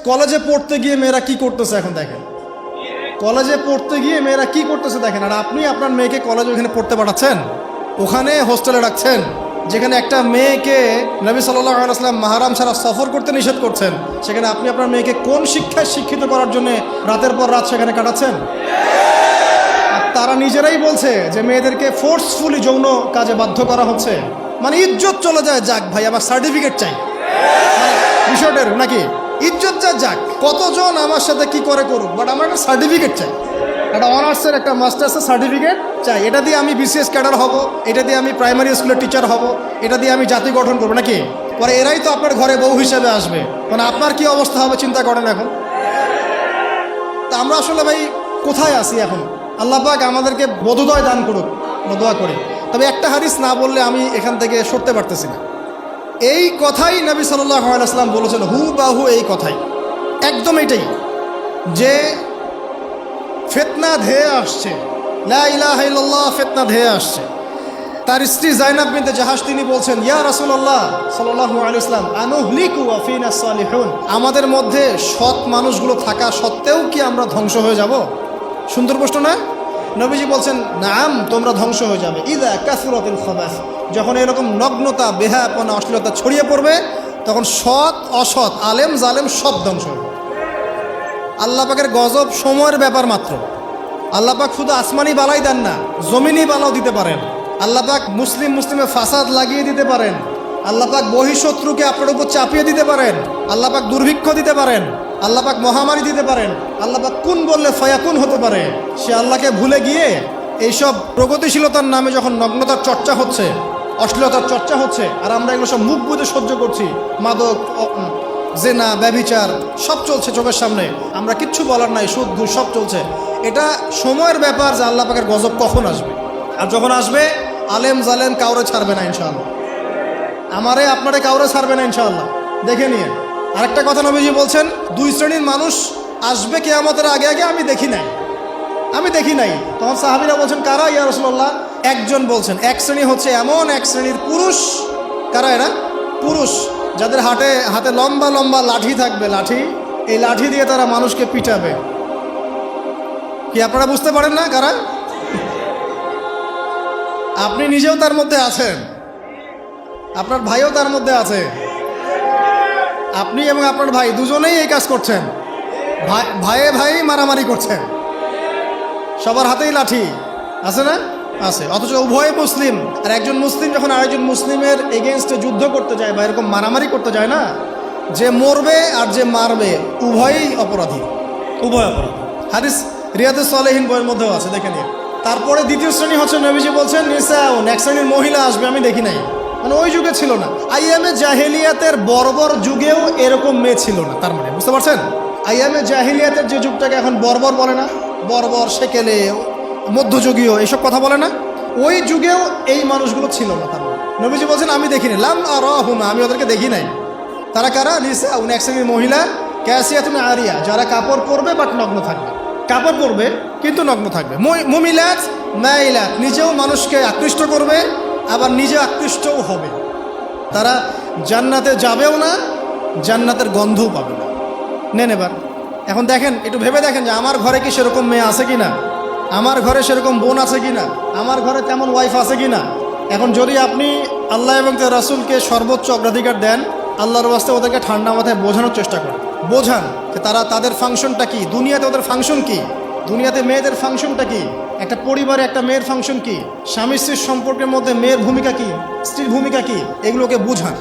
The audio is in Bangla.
কলেজে পড়তে গিয়ে মেয়েরা কি করতেছে এখন দেখেন, কলেজে পড়তে গিয়ে মেয়েরা কি করতেছে দেখেন। আর আপনি আপনার মেয়েকে কলেজে ওখানে পড়তে পাঠাচ্ছেন, ওখানে হোস্টেলে রাখছেন, যেখানে একটা মেয়েকে নবী সাল্লাল্লাহু আলাইহি ওয়াসাল্লাম মাহরাম ছাড়া সফর করতে নিষেধ করছেন, সেখানে আপনি আপনার মেয়েকে কোন শিক্ষায় শিক্ষিত করার জন্য রাতের পর রাত সেখানে কাটাচ্ছেন? আর তারা নিজেরাই বলছে যে মেয়েদেরকে ফোর্সফুলি যৌন কাজে বাধ্য করা হচ্ছে। মানে ইজ্জত চলে যায়, যাক ভাই আমার সার্টিফিকেট চাই, বিষয়টার নাকি ইজ্জত যাক, কতজন আমার সাথে কি করে করুক, বাট আমার একটা সার্টিফিকেট চাই, একটা অনার্সের একটা মাস্টার্সের সার্টিফিকেট চাই। এটা দিয়ে আমি বিসিএস ক্যাডার হব, এটা দিয়ে আমি প্রাইমারি স্কুলের টিচার হব, এটা দিয়ে আমি জাতি গঠন করবো নাকি। পরে এরাই তো আপনার ঘরে বউ হিসেবে আসবে, মানে আপনার কি অবস্থা হবে চিন্তা করেন এখন। তা আমরা আসলে ভাই কোথায় আসি এখন? আল্লাহ পাক আমাদেরকে বোধোদয় দান করুক, দোয়া করি। তবে একটা হাদিস না বললে আমি এখান থেকে সরতে পারতেছি না। এই কথাই নবী সাল্লাল্লাহু আলাইহি ওয়াসাল্লাম বলেছেন, হুবাহু এই কথাই, একদম এটাই, যে ফিতনা ধেয়ে আসছে, লা ইলাহা ইল্লাল্লাহ, ফিতনা ধেয়ে আসছে। তার স্ত্রী যায়নাব বিনতে জাহাশ তিনি বলছেন, ইয়া রাসূলুল্লাহ সাল্লাল্লাহু আলাইহি ওয়াসাল্লাম, আনুহলিকু ওয়া ফিনা সালিহুন, আমাদের মধ্যে সৎ মানুষগুলো থাকা সত্ত্বেও কি আমরা ধ্বংস হয়ে যাব? সুন্দর প্রশ্ন না? নবীজি বলছেন, নাম, তোমরা ধ্বংস হয়ে যাবে। ইযা কাসুরাতিল খাবাস, যখন এরকম নগ্নতা, বেহায়াপনা, অশ্লীলতা ছড়িয়ে পড়বে, তখন সৎ অসৎ, আলেম জালেম সব ধ্বংস হবে। আল্লাহ পাকের গজব সময়ের ব্যাপার মাত্র। আল্লাহ পাক শুধু আসমানি বালাই দেন না, জমিনি বালাও দিতে পারেন। আল্লাহ পাক মুসলিমে ফাসাদ লাগিয়ে দিতে পারেন। আল্লাহ পাক বহিঃশত্রুকে আপনার উপর চাপিয়ে দিতে পারেন। আল্লাহ পাক দুর্ভিক্ষ দিতে পারেন। আল্লাহ পাক মহামারী দিতে পারেন। আল্লাহ পাক কুন বললে ফায়াকুন হতে পারে। সে আল্লাহকে ভুলে গিয়ে এইসব প্রগতিশীলতার নামে যখন নগ্নতার চর্চা হচ্ছে, অশ্লীলতার চর্চা হচ্ছে, আর আমরা এগুলো সব মুখ বুঝে সহ্য করছি, মাদক, জেনা, ব্যভিচার সব চলছে চোখের সামনে, আমরা কিচ্ছু বলার নাই, সুদ ঘুষ সব চলছে। এটা সময়ের ব্যাপার যে আল্লাহ পাকের গজব কখন আসবে। আর যখন আসবে, আলেম জালেম কাউরে ছাড়বে না ইনশাআল্লাহ, আমারে আপনারে কাউরে ছাড়বে না ইনশাআল্লাহ, দেখে নিয়ে। আরেকটা কথা নবীজি বলছেন, দুই শ্রেণীর মানুষ আসবে কিয়ামতের আগে আগে, আমি দেখি নাই। তখন সাহাবীরা বলছেন, কারা ইয়া রাসূলুল্লাহ? একজন বলছেন, এক শ্রেণী হচ্ছে এমন এক শ্রেণীর পুরুষ, কারা এরা? পুরুষ, যাদের হাতে লম্বা লম্বা লাঠি থাকবে, লাঠি, এই লাঠি দিয়ে তারা মানুষকে পিটাবে। কি আপনারা বুঝতে পারেন না কারা? আপনি নিজেও তার মধ্যে আছেন, আপনার ভাইও তার মধ্যে আছে, আপনি এবং আপনার ভাই দুজনেই এই কাজ করছেন, ভাইয়ে ভাই মারামারি করছেন, সবার হাতেই লাঠি আছে না? আছে। অথচ উভয় মুসলিম, আর একজন মুসলিম যখন আরেকজন মুসলিমের এগেনস্টে যুদ্ধ করতে যায় বা এরকম মারামারি করতে যায় না, যে মরবে আর যে মারবে উভয়ই অপরাধী, উভয় অপরাধী। হাদিস রিয়াদুস সালেহিন বইয়ের মধ্যেও আছে, দেখে নিন। তারপরে দ্বিতীয় শ্রেণী হচ্ছে, নবীজি বলছেন নিসাউন, এক শ্রেণীর মহিলা আসবে, আমি দেখি নাই, মানে ওই যুগে ছিল না। আইয়ামে জাহেলিয়াতের বর্বর যুগেও এরকম মেয়ে ছিল না। তার মানে বুঝতে পারছেন, আইয়ামে জাহেলিয়াতের যে যুগটাকে এখন বর্বর বলে না, বর্বর, সেকেলে, মধ্যযুগীয় এইসব কথা বলে না, ওই যুগেও এই মানুষগুলো ছিল না। তার মানে নবীজি বলছেন, আমি দেখিনি, লাম আরাহুমা, আমি ওদেরকে দেখি নাই। তারা কারা? নিসাউন, এক শ্রেণীর মহিলা, কাসিয়াতুন আরিয়া, যারা কাপড় পরবে বাট নগ্ন থাকবে, কাপড় পরবে কিন্তু নগ্ন থাকবে। মুমিলাত মাইলাত, নিজেও মানুষকে আকৃষ্ট করবে, আবার নিজে আকৃষ্টও হবে। তারা জান্নাতে যাবেও না, জান্নাতের গন্ধও পাবে না। নেন এবার এখন দেখেন, একটু ভেবে দেখেন যে আমার ঘরে কি সেরকম মেয়ে আছে কি না, আমার ঘরে সেরকম বোন আছে কি না, আমার ঘরে তেমন ওয়াইফ আছে কি না। এখন যদি আপনি আল্লাহ এবং তার রাসূলকে সর্বোচ্চ অগ্রাধিকার দেন, আল্লাহর ওয়াস্তে ওদেরকে ঠান্ডা মাথায় বোঝানোর চেষ্টা করেন, বোঝান যে তাদের ফাংশনটা কি, দুনিয়াতে ওদের ফাংশন কি, দুনিয়াতে মেয়েদের ফাংশনটা কি, একটা পরিবারে একটা মেয়ের ফাংশন কি, স্বামী স্ত্রীর সম্পর্কের মধ্যে মেয়ের ভূমিকা কি, স্ত্রীর ভূমিকা কি, এগুলোকে বুঝান।